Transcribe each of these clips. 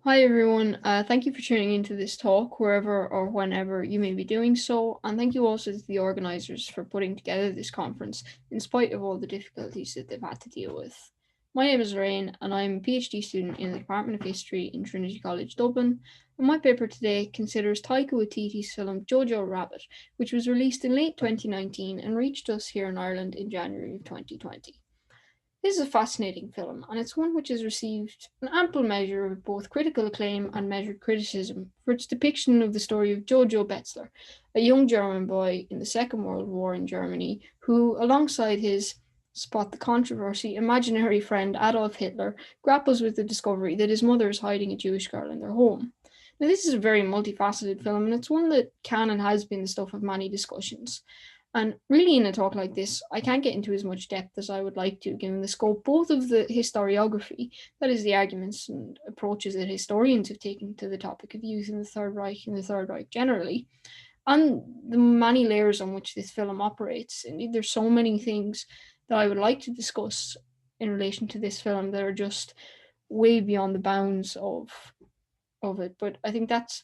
Hi everyone, thank you for tuning into this talk wherever or whenever you may be doing so, and thank you also to the organisers for putting together this conference in spite of all the difficulties that they've had to deal with. My name is Lorraine and I'm a PhD student in the Department of History in Trinity College Dublin, and my paper today considers Taika Waititi's film Jojo Rabbit, which was released in late 2019 and reached us here in Ireland in January of 2020. This is a fascinating film, and it's one which has received an ample measure of both critical acclaim and measured criticism for its depiction of the story of Jojo Betzler, a young German boy in the Second World War in Germany who, alongside his spot the controversy imaginary friend Adolf Hitler, grapples with the discovery that his mother is hiding a Jewish girl in their home. Now, this is a very multifaceted film, and it's one that can and has been the stuff of many discussions. And really, in a talk like this, I can't get into as much depth as I would like to, given the scope both of the historiography, that is, the arguments and approaches that historians have taken to the topic of youth in the Third Reich and the Third Reich generally, and the many layers on which this film operates. Indeed, there's so many things that I would like to discuss in relation to this film that are just way beyond the bounds of it. But I think that's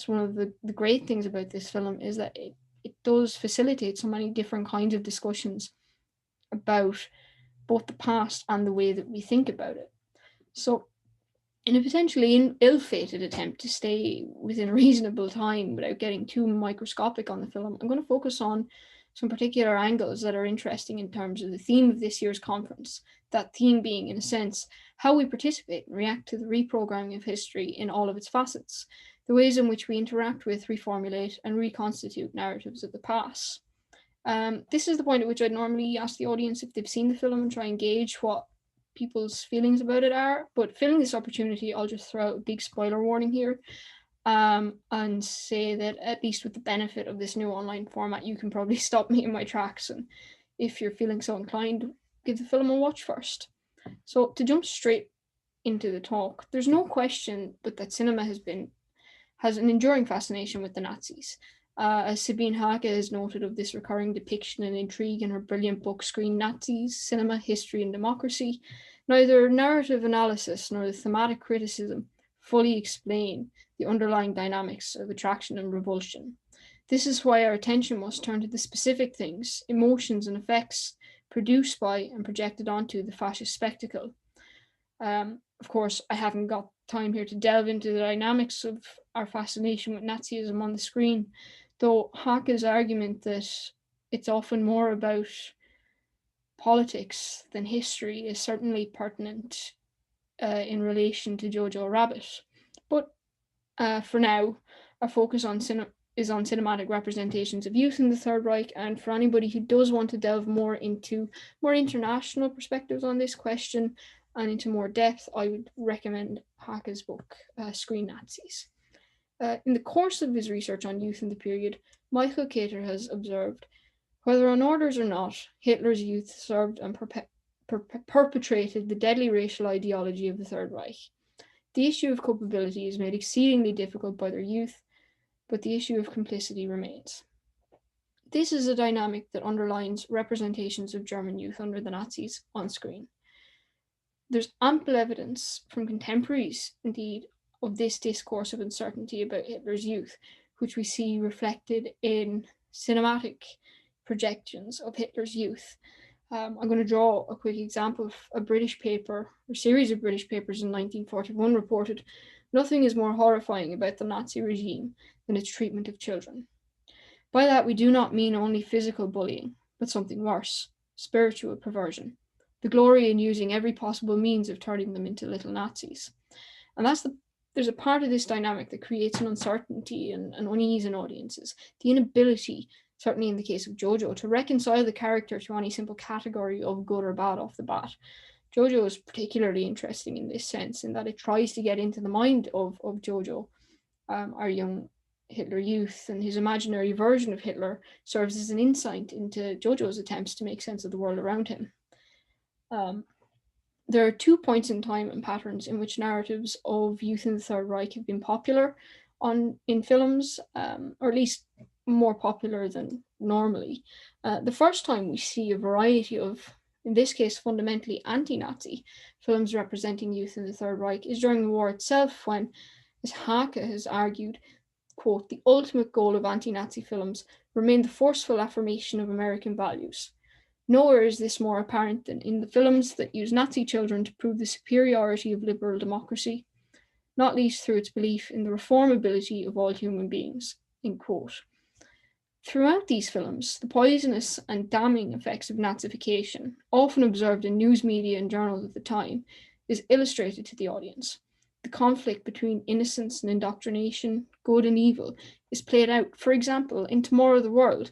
one of the great things about this film is that it does facilitate so many different kinds of discussions about both the past and the way that we think about it. So, in a potentially ill-fated attempt to stay within a reasonable time without getting too microscopic on the film, I'm going to focus on some particular angles that are interesting in terms of the theme of this year's conference. That theme being, in a sense, how we participate and react to the reprogramming of history in all of its facets, the ways in which we interact with, reformulate, and reconstitute narratives of the past. This is the point at which I'd normally ask the audience if they've seen the film and try and gauge what people's feelings about it are. But filling this opportunity, I'll just throw out a big spoiler warning here, and say that at least with the benefit of this new online format, you can probably stop me in my tracks. And if you're feeling so inclined, give the film a watch first. So to jump straight into the talk, there's no question but that cinema has an enduring fascination with the Nazis. As Sabine Hake has noted of this recurring depiction and intrigue in her brilliant book Screen Nazis, Cinema, History and Democracy, neither narrative analysis nor the thematic criticism fully explain the underlying dynamics of attraction and revulsion. This is why our attention must turn to the specific things, emotions and effects produced by and projected onto the fascist spectacle. Of course, I haven't got time here to delve into the dynamics of our fascination with Nazism on the screen, though Hake's argument that it's often more about politics than history is certainly pertinent in relation to Jojo Rabbit. But for now, our focus is on cinematic representations of youth in the Third Reich, and for anybody who does want to delve more into more international perspectives on this question and into more depth, I would recommend Hake's book, Screen Nazis. In the course of his research on youth in the period, Michael Cater has observed, whether on orders or not, Hitler's youth served and perpetrated the deadly racial ideology of the Third Reich. The issue of culpability is made exceedingly difficult by their youth, but the issue of complicity remains. This is a dynamic that underlines representations of German youth under the Nazis on screen. There's ample evidence from contemporaries, indeed, of this discourse of uncertainty about Hitler's youth, which we see reflected in cinematic projections of Hitler's youth. I'm going to draw a quick example of a British paper, a series of British papers in 1941 reported, nothing is more horrifying about the Nazi regime than its treatment of children. By that, we do not mean only physical bullying, but something worse, spiritual perversion, the glory in using every possible means of turning them into little Nazis. And there's a part of this dynamic that creates an uncertainty and an unease in audiences, the inability, certainly in the case of Jojo, to reconcile the character to any simple category of good or bad off the bat. Jojo is particularly interesting in this sense, in that it tries to get into the mind of Jojo, our young Hitler youth, and his imaginary version of Hitler serves as an insight into Jojo's attempts to make sense of the world around him. There are 2 points in time and patterns in which narratives of youth in the Third Reich have been popular in films, or at least more popular than normally. The first time we see a variety of, in this case, fundamentally anti-Nazi films representing youth in the Third Reich is during the war itself when, as Hake has argued, quote, the ultimate goal of anti-Nazi films remained the forceful affirmation of American values. Nowhere is this more apparent than in the films that use Nazi children to prove the superiority of liberal democracy, not least through its belief in the reformability of all human beings, end quote. Throughout these films, the poisonous and damning effects of Nazification, often observed in news media and journals of the time, is illustrated to the audience. The conflict between innocence and indoctrination, good and evil, is played out, for example, in Tomorrow the World,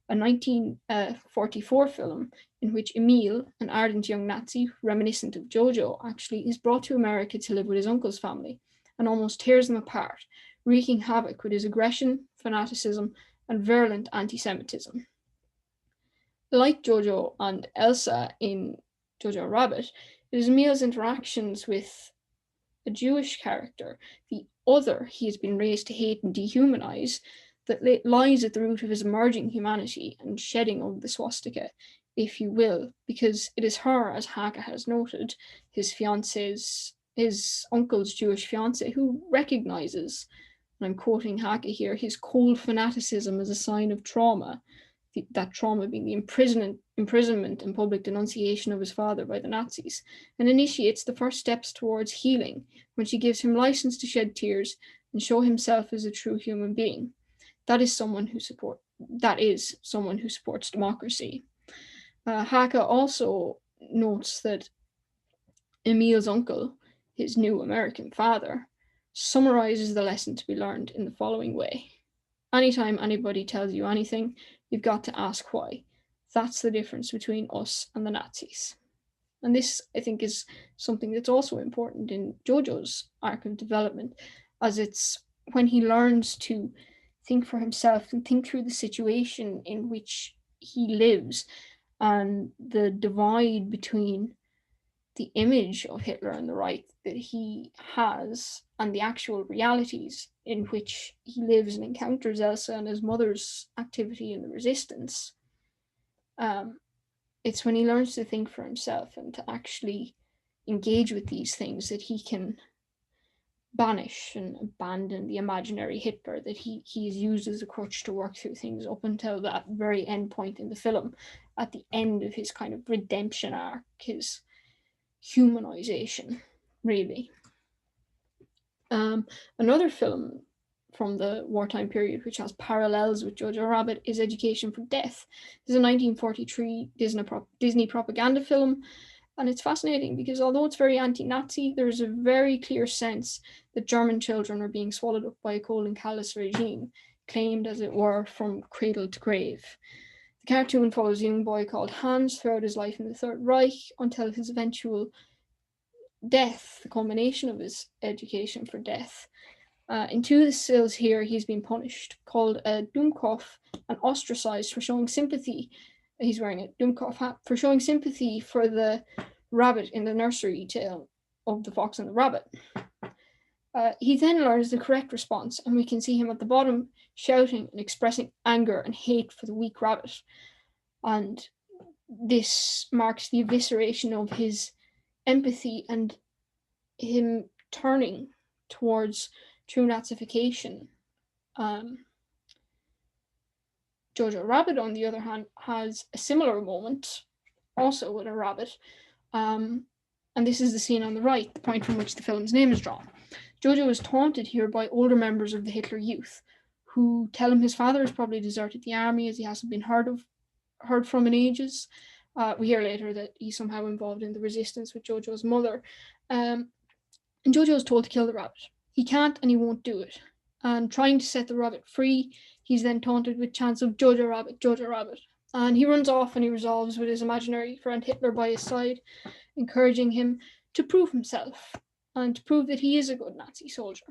a 1944 film in which Emil, an ardent young Nazi, reminiscent of Jojo, actually is brought to America to live with his uncle's family and almost tears them apart, wreaking havoc with his aggression, fanaticism, and virulent anti-Semitism. Like Jojo and Elsa in Jojo Rabbit, it is Emil's interactions with a Jewish character, the other he has been raised to hate and dehumanize, that lies at the root of his emerging humanity and shedding of the swastika, if you will, because it is her, as Hake has noted, his uncle's Jewish fiancée, who recognizes, and I'm quoting Hake here, his cold fanaticism as a sign of trauma, that trauma being the imprisonment and public denunciation of his father by the Nazis, and initiates the first steps towards healing when she gives him license to shed tears and show himself as a true human being. That is someone who supports democracy. Hake also notes that Emil's uncle, his new American father, summarizes the lesson to be learned in the following way. Anytime anybody tells you anything, you've got to ask why. That's the difference between us and the Nazis. And this, I think, is something that's also important in Jojo's arc of development, as it's when he learns to think for himself and think through the situation in which he lives and the divide between the image of Hitler and the Reich that he has and the actual realities in which he lives and encounters Elsa and his mother's activity in the resistance. It's when he learns to think for himself and to actually engage with these things that he can banish and abandon the imaginary Hitler that he is used as a crutch to work through things up until that very end point in the film, at the end of his kind of redemption arc, his humanization, really. Another film from the wartime period which has parallels with Jojo Rabbit is Education for Death. This is a 1943 Disney propaganda film, and it's fascinating because although it's very anti-Nazi, there's a very clear sense that German children are being swallowed up by a cold and callous regime, claimed as it were from cradle to grave. The cartoon follows a young boy called Hans throughout his life in the Third Reich until his eventual death, the culmination of his education for death. In two of the stills here, he's been punished, called a Dummkopf, and ostracized for showing sympathy. He's wearing a Dummkopf hat for showing sympathy for the rabbit in the nursery tale of The Fox and the Rabbit. He then learns the correct response, and we can see him at the bottom shouting and expressing anger and hate for the weak rabbit. And this marks the evisceration of his empathy and him turning towards true Nazification. Jojo Rabbit, on the other hand, has a similar moment, also with a rabbit, and this is the scene on the right, the point from which the film's name is drawn. Jojo is taunted here by older members of the Hitler Youth, who tell him his father has probably deserted the army as he hasn't been heard from in ages. We hear later that he's somehow involved in the resistance with Jojo's mother. And Jojo is told to kill the rabbit. He can't and he won't do it. And trying to set the rabbit free, he's then taunted with chants of Jojo Rabbit, Jojo Rabbit. And he runs off and he resolves with his imaginary friend Hitler by his side, encouraging him to prove himself and to prove that he is a good Nazi soldier.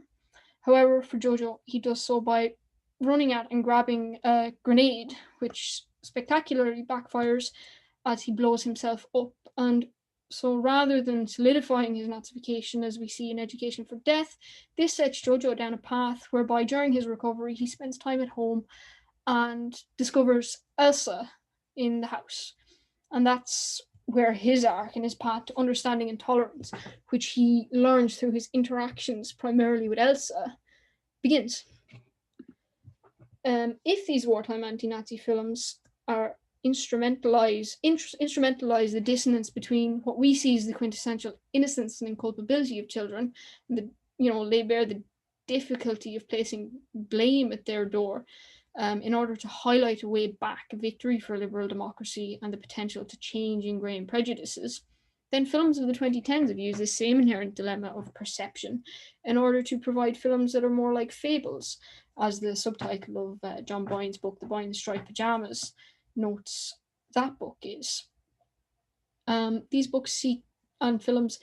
However, for Jojo, he does so by running at and grabbing a grenade, which spectacularly backfires as he blows himself up. And so rather than solidifying his Nazification as we see in Education for Death, this sets Jojo down a path whereby during his recovery he spends time at home and discovers Elsa in the house. And that's where his arc and his path to understanding and tolerance, which he learns through his interactions primarily with Elsa, begins. If these wartime anti-Nazi films are instrumentalize the dissonance between what we see as the quintessential innocence and inculpability of children, and they bear the difficulty of placing blame at their door, in order to highlight a way back, a victory for liberal democracy, and the potential to change ingrained prejudices, then films of the 2010s have used this same inherent dilemma of perception in order to provide films that are more like fables, as the subtitle of John Boyne's book, The Boy and Striped Pajamas, notes that book is. These books seek, and films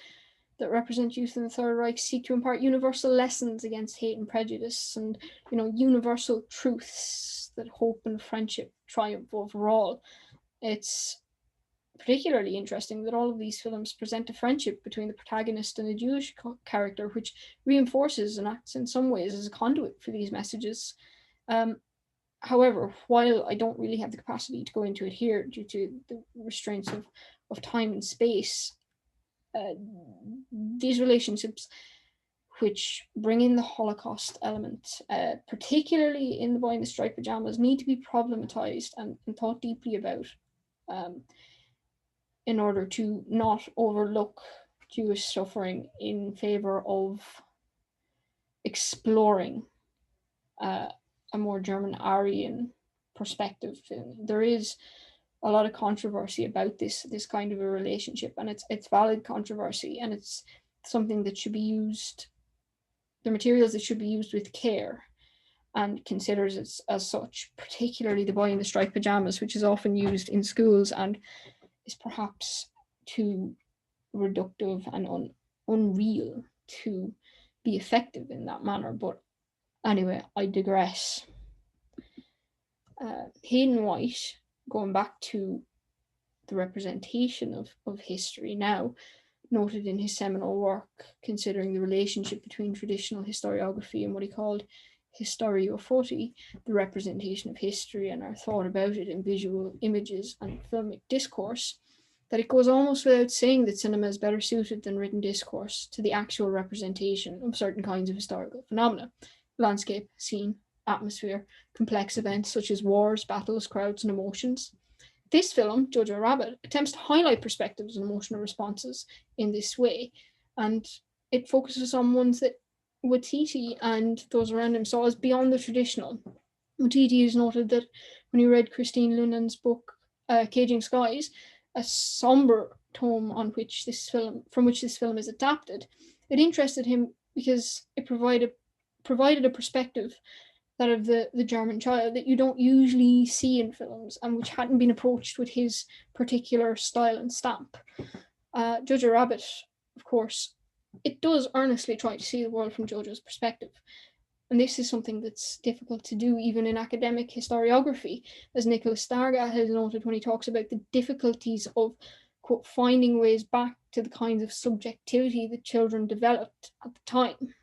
that represent youth in the Third Reich, seek to impart universal lessons against hate and prejudice, and universal truths that hope and friendship triumph over all. It's particularly interesting that all of these films present a friendship between the protagonist and a Jewish character, which reinforces and acts in some ways as a conduit for these messages. However, while I don't really have the capacity to go into it here due to the restraints of time and space, these relationships, which bring in the Holocaust element, particularly in The Boy in the Striped Pajamas, need to be problematized and thought deeply about, in order to not overlook Jewish suffering in favor of exploring a more German Aryan perspective. There is a lot of controversy about this kind of a relationship, and it's valid controversy, and it's something that should be used, the materials that should be used with care and considers it as such, particularly The Boy in the Striped Pajamas, which is often used in schools and is perhaps too reductive and unreal to be effective in that manner. But anyway, I digress. Hayden White, going back to the representation of history now, noted in his seminal work considering the relationship between traditional historiography and what he called historiophoty, the representation of history and our thought about it in visual images and filmic discourse, that it goes almost without saying that cinema is better suited than written discourse to the actual representation of certain kinds of historical phenomena: landscape, scene, atmosphere, complex events such as wars, battles, crowds, and emotions. This film, Jojo Rabbit, attempts to highlight perspectives and emotional responses in this way, and it focuses on ones that Waititi and those around him saw as beyond the traditional. Waititi has noted that when he read Christine Lunan's book, Caging Skies, a somber tome from which this film is adapted, it interested him because it provided a perspective, that of the German child, that you don't usually see in films and which hadn't been approached with his particular style and stamp. Jojo Rabbit, of course, it does earnestly try to see the world from Jojo's perspective. And this is something that's difficult to do even in academic historiography, as Nicholas Stargard has noted when he talks about the difficulties of, quote, finding ways back to the kinds of subjectivity that children developed at the time.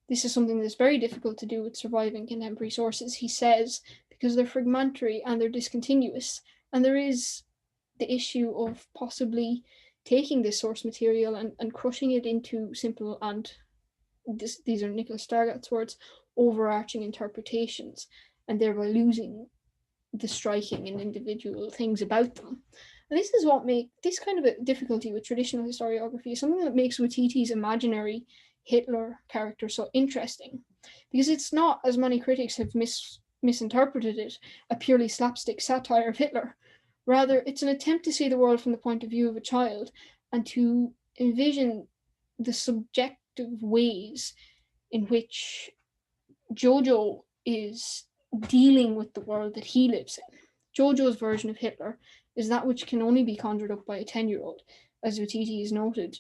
This is something that's very difficult to do with surviving contemporary sources, he says, because they're fragmentary and they're discontinuous. And there is the issue of possibly taking this source material and crushing it into simple and, these are Nicholas Stargard's words, overarching interpretations, and thereby losing the striking and individual things about them. And this is what makes this kind of a difficulty with traditional historiography, something that makes Waititi's imaginary Hitler character so interesting, because it's not, as many critics have misinterpreted it, a purely slapstick satire of Hitler. Rather, it's an attempt to see the world from the point of view of a child and to envision the subjective ways in which Jojo is dealing with the world that he lives in. Jojo's version of Hitler is that which can only be conjured up by a 10-year-old. As Waititi has noted,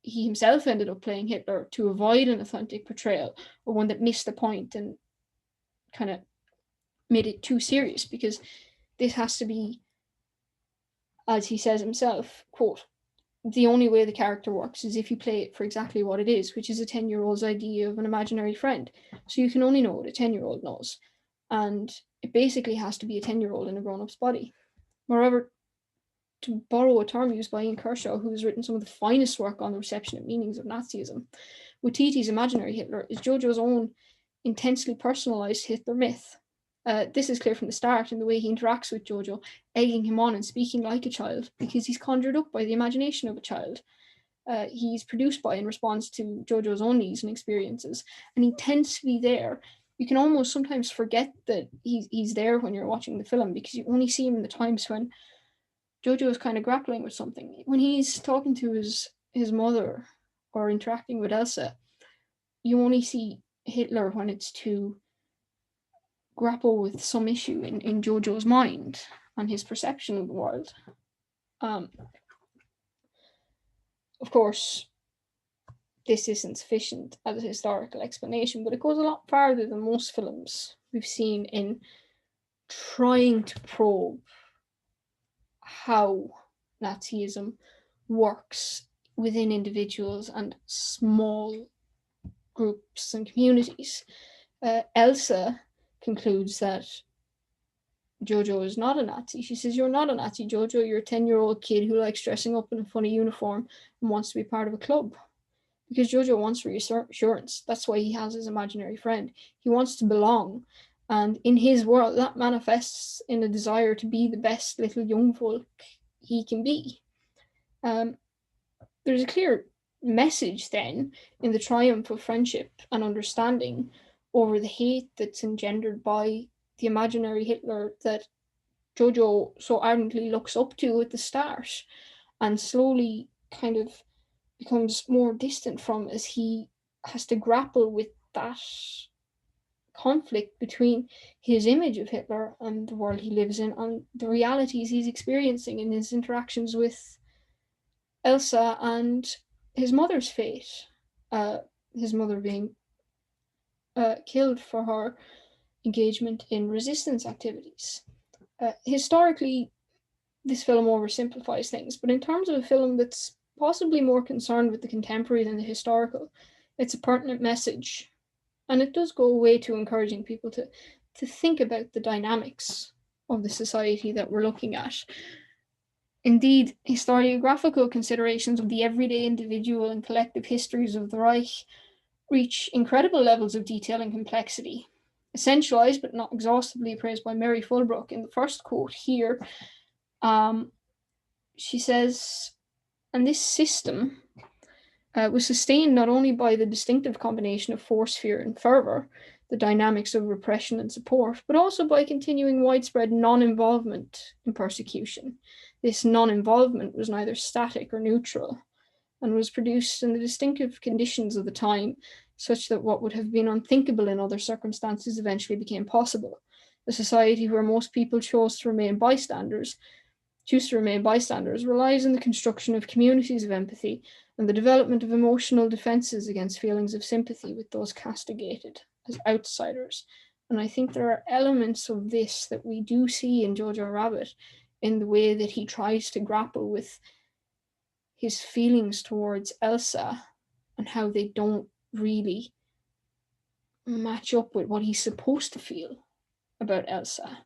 he himself ended up playing Hitler to avoid an authentic portrayal, or one that missed the point and kind of made it too serious, because this has to be, as he says himself, quote, the only way the character works is if you play it for exactly what it is, which is a 10-year-old's idea of an imaginary friend. So you can only know what a 10-year-old knows. And it basically has to be a 10-year-old in a grown-up's body. Moreover, to borrow a term used by Ian Kershaw, who has written some of the finest work on the reception and meanings of Nazism, Waititi's imaginary Hitler is Jojo's own intensely personalized Hitler myth. This is clear from the start in the way he interacts with Jojo, egging him on and speaking like a child, because he's conjured up by the imagination of a child. He's produced by in response to Jojo's own needs and experiences, and he tends to be there. You can almost sometimes forget that he's there when you're watching the film, because you only see him in the times when Jojo is kind of grappling with something. When he's talking to his mother or interacting with Elsa, you only see Hitler when it's to grapple with some issue in Jojo's mind and his perception of the world. Of course, this isn't sufficient as a historical explanation, but it goes a lot farther than most films we've seen in trying to probe how Nazism works within individuals and small groups and communities. Elsa concludes that Jojo is not a Nazi. She says, "You're not a Nazi, Jojo. You're a 10-year-old kid who likes dressing up in a funny uniform and wants to be part of a club." Because Jojo wants reassurance. That's why he has his imaginary friend. He wants to belong. And in his world, that manifests in a desire to be the best little young folk he can be. There's a clear message then in the triumph of friendship and understanding over the hate that's engendered by the imaginary Hitler that Jojo so ardently looks up to at the start and slowly kind of becomes more distant from as he has to grapple with that conflict between his image of Hitler and the world he lives in and the realities he's experiencing in his interactions with Elsa and his mother's fate. His mother being killed for her engagement in resistance activities. Historically, this film oversimplifies things, but in terms of a film that's possibly more concerned with the contemporary than the historical, it's a pertinent message. And it does go away to encouraging people to think about the dynamics of the society that we're looking at. Indeed, historiographical considerations of the everyday individual and collective histories of the Reich reach incredible levels of detail and complexity. Essentialized but not exhaustively appraised by Mary Fulbrook in the first quote here, she says, "And this system was sustained not only by the distinctive combination of force, fear, and fervor, the dynamics of repression and support, but also by continuing widespread non-involvement in persecution. This non-involvement was neither static or neutral, and was produced in the distinctive conditions of the time, such that what would have been unthinkable in other circumstances eventually became possible. A society where most people choose to remain bystanders relies on the construction of communities of empathy and the development of emotional defenses against feelings of sympathy with those castigated as outsiders." And I think there are elements of this that we do see in Jojo Rabbit in the way that he tries to grapple with his feelings towards Elsa and how they don't really match up with what he's supposed to feel about Elsa.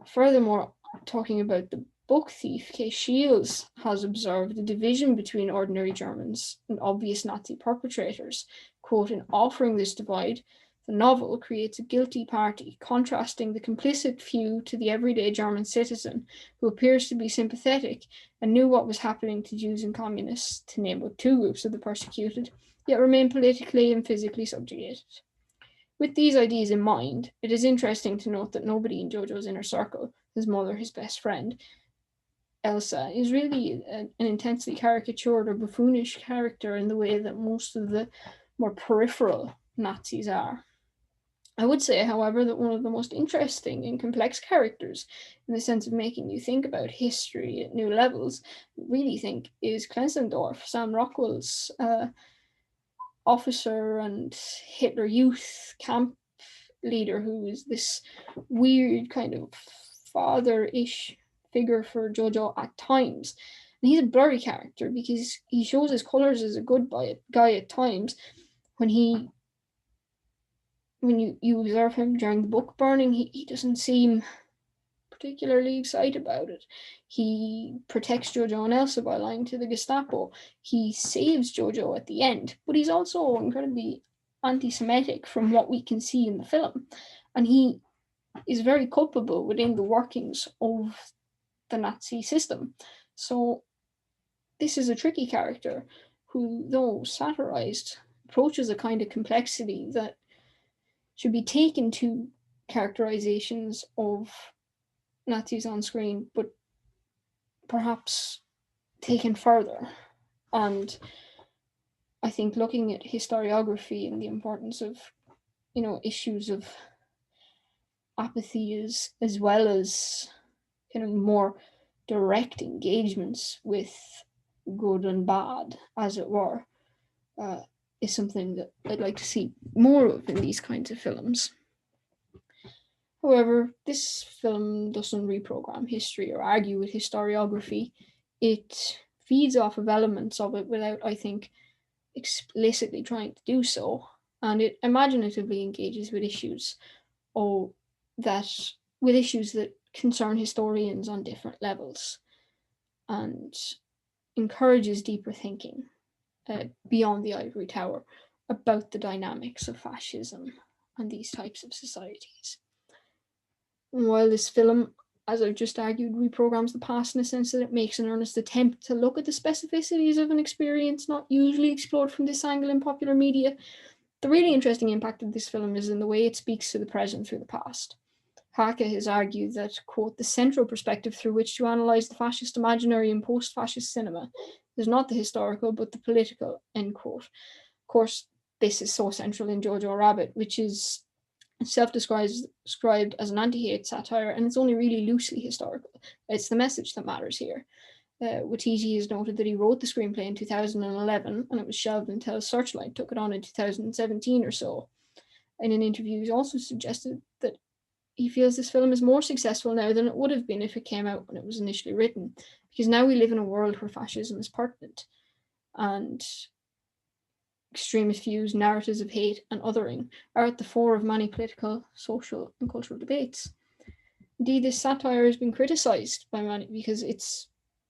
Furthermore, talking about the book thief, Kay Shields has observed a division between ordinary Germans and obvious Nazi perpetrators. Quote, "In offering this divide, the novel creates a guilty party, contrasting the complicit few to the everyday German citizen who appears to be sympathetic and knew what was happening to Jews and communists, to name but two groups of the persecuted, yet remain politically and physically subjugated." With these ideas in mind, it is interesting to note that nobody in Jojo's inner circle, his mother, his best friend, Elsa, is really an intensely caricatured or buffoonish character in the way that most of the more peripheral Nazis are. I would say, however, that one of the most interesting and complex characters, in the sense of making you think about history at new levels, really think is Klenzendorf, Sam Rockwell's officer and Hitler Youth camp leader, who is this weird kind of father-ish figure for Jojo at times. And he's a blurry character because he shows his colors as a good guy at times. When you observe him during the book burning, he doesn't seem particularly excited about it. He protects Jojo and Elsa by lying to the Gestapo. He saves Jojo at the end, but he's also incredibly anti-Semitic from what we can see in the film. And he is very culpable within the workings of the Nazi system. So this is a tricky character who, though satirized, approaches a kind of complexity that should be taken to characterizations of Nazis on screen, but perhaps taken further. And I think looking at historiography and the importance of, issues of apathy as well as kind of more direct engagements with good and bad, as it were, is something that I'd like to see more of in these kinds of films. However, this film doesn't reprogram history or argue with historiography. It feeds off of elements of it without, I think, explicitly trying to do so. And it imaginatively engages with issues that concern historians on different levels, and encourages deeper thinking beyond the ivory tower about the dynamics of fascism and these types of societies. And while this film, as I've just argued, reprograms the past in a sense that it makes an earnest attempt to look at the specificities of an experience not usually explored from this angle in popular media, the really interesting impact of this film is in the way it speaks to the present through the past. Taika has argued that, quote, the central perspective through which to analyse the fascist imaginary in post-fascist cinema is not the historical but the political, end quote. Of course, this is so central in Jojo Rabbit, which is self-described as an anti-hate satire, and it's only really loosely historical. It's the message that matters here. Waititi has noted that he wrote the screenplay in 2011, and it was shelved until Searchlight took it on in 2017 or so. In an interview, he's also suggested that he feels this film is more successful now than it would have been if it came out when it was initially written, because now we live in a world where fascism is pertinent, and extremist views, narratives of hate and othering are at the fore of many political, social, and cultural debates. Indeed, this satire has been criticised by many because it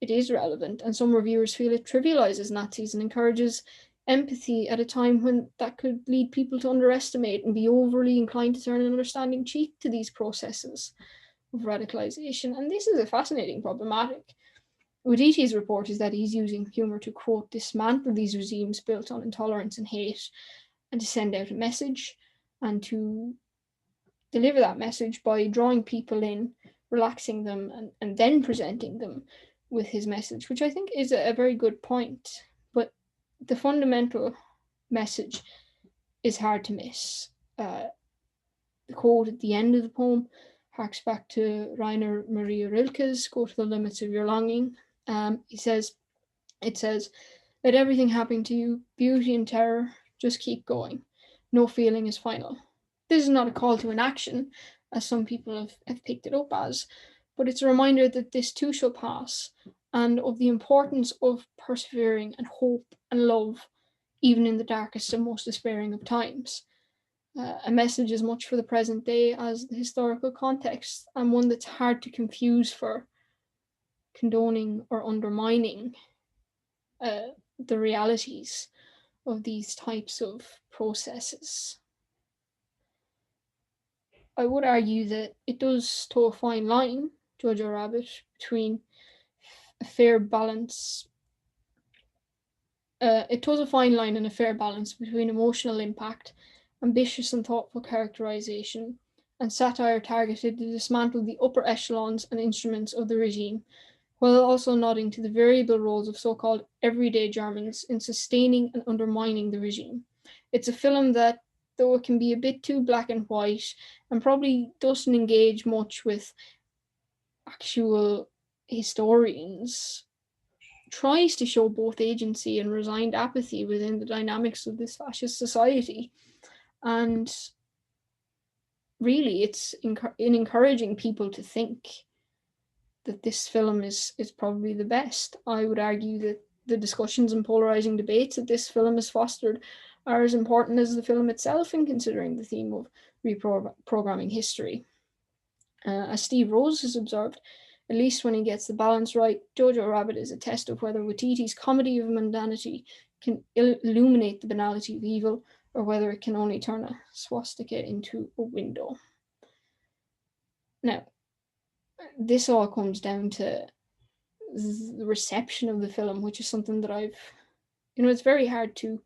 is relevant, and some reviewers feel it trivialises Nazis and encourages empathy at a time when that could lead people to underestimate and be overly inclined to turn an understanding cheek to these processes of radicalization. And this is a fascinating problematic. Waititi's report is that he's using humour to, quote, dismantle these regimes built on intolerance and hate, and to send out a message, and to deliver that message by drawing people in, relaxing them, and then presenting them with his message, which I think is a very good point. But the fundamental message is hard to miss. The quote at the end of the poem harks back to Rainer Maria Rilke's "Go to the limits of your longing." It says, "Let everything happen to you, beauty and terror, just keep going. No feeling is final." This is not a call to inaction, as some people have picked it up as, but it's a reminder that this too shall pass, and of the importance of persevering and hope and love, even in the darkest and most despairing of times. A message as much for the present day as the historical context, and one that's hard to confuse for condoning or undermining the realities of these types of processes. I would argue that it does toe a fine line, Jojo Rabbit, between a fair balance. It toes a fine line and a fair balance between emotional impact, ambitious and thoughtful characterization, and satire targeted to dismantle the upper echelons and instruments of the regime, while also nodding to the variable roles of so-called everyday Germans in sustaining and undermining the regime. It's a film that, though it can be a bit too black and white, and probably doesn't engage much with actual historians, tries to show both agency and resigned apathy within the dynamics of this fascist society. And really, it's in encouraging people to think that this film is probably the best. I would argue that the discussions and polarizing debates that this film has fostered are as important as the film itself in considering the theme of reprogramming history. As Steve Rose has observed, At least when he gets the balance right, Jojo Rabbit is a test of whether Waititi's comedy of mundanity can illuminate the banality of evil, or whether it can only turn a swastika into a window. Now, this all comes down to the reception of the film, which is something that it's very hard to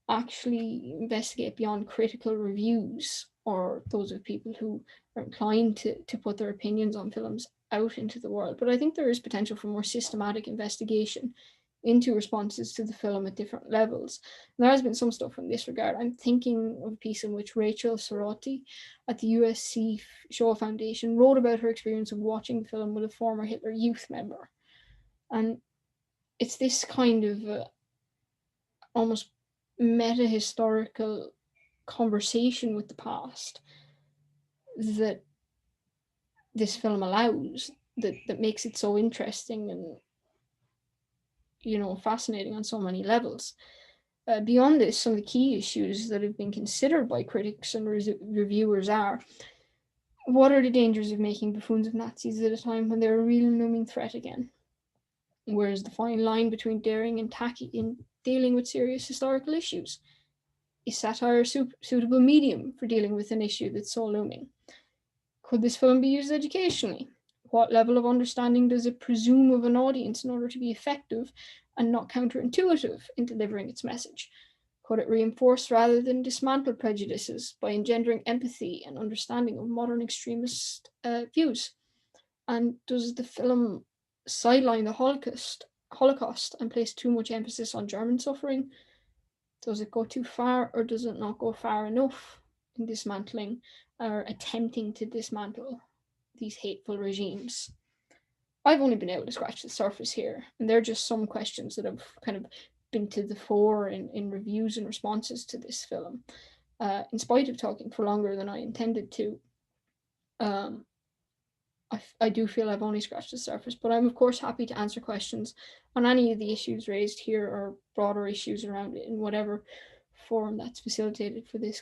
actually investigate beyond critical reviews or those of people who are inclined to put their opinions on films out into the world. But I think there is potential for more systematic investigation into responses to the film at different levels. And there has been some stuff in this regard. I'm thinking of a piece in which Rachel Sorotti at the USC Shoah Foundation wrote about her experience of watching the film with a former Hitler Youth member. And it's this kind of almost meta-historical conversation with the past that this film allows, that makes it so interesting and fascinating on so many levels. Beyond this, some of the key issues that have been considered by critics and reviewers are: what are the dangers of making buffoons of Nazis at a time when they're a real looming threat again? Where's the fine line between daring and tacky in dealing with serious historical issues? Is satire a suitable medium for dealing with an issue that's so looming? Could this film be used educationally? What level of understanding does it presume of an audience in order to be effective and not counterintuitive in delivering its message? Could it reinforce rather than dismantle prejudices by engendering empathy and understanding of modern extremist views? And does the film sideline the Holocaust and place too much emphasis on German suffering? Does it go too far, or does it not go far enough in dismantling or attempting to dismantle these hateful regimes? I've only been able to scratch the surface here, and they're just some questions that have kind of been to the fore in reviews and responses to this film. In spite of talking for longer than I intended to, I do feel I've only scratched the surface, but I'm of course happy to answer questions on any of the issues raised here or broader issues around it in whatever forum that's facilitated for this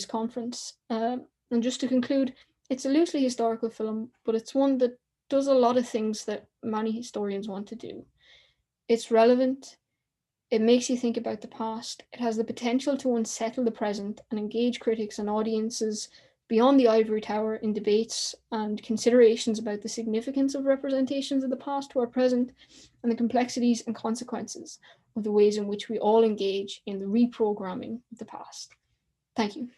conference. And just to conclude, it's a loosely historical film, but it's one that does a lot of things that many historians want to do. It's relevant. It makes you think about the past. It has the potential to unsettle the present and engage critics and audiences beyond the ivory tower in debates and considerations about the significance of representations of the past to our present and the complexities and consequences of the ways in which we all engage in the reprogramming of the past. Thank you.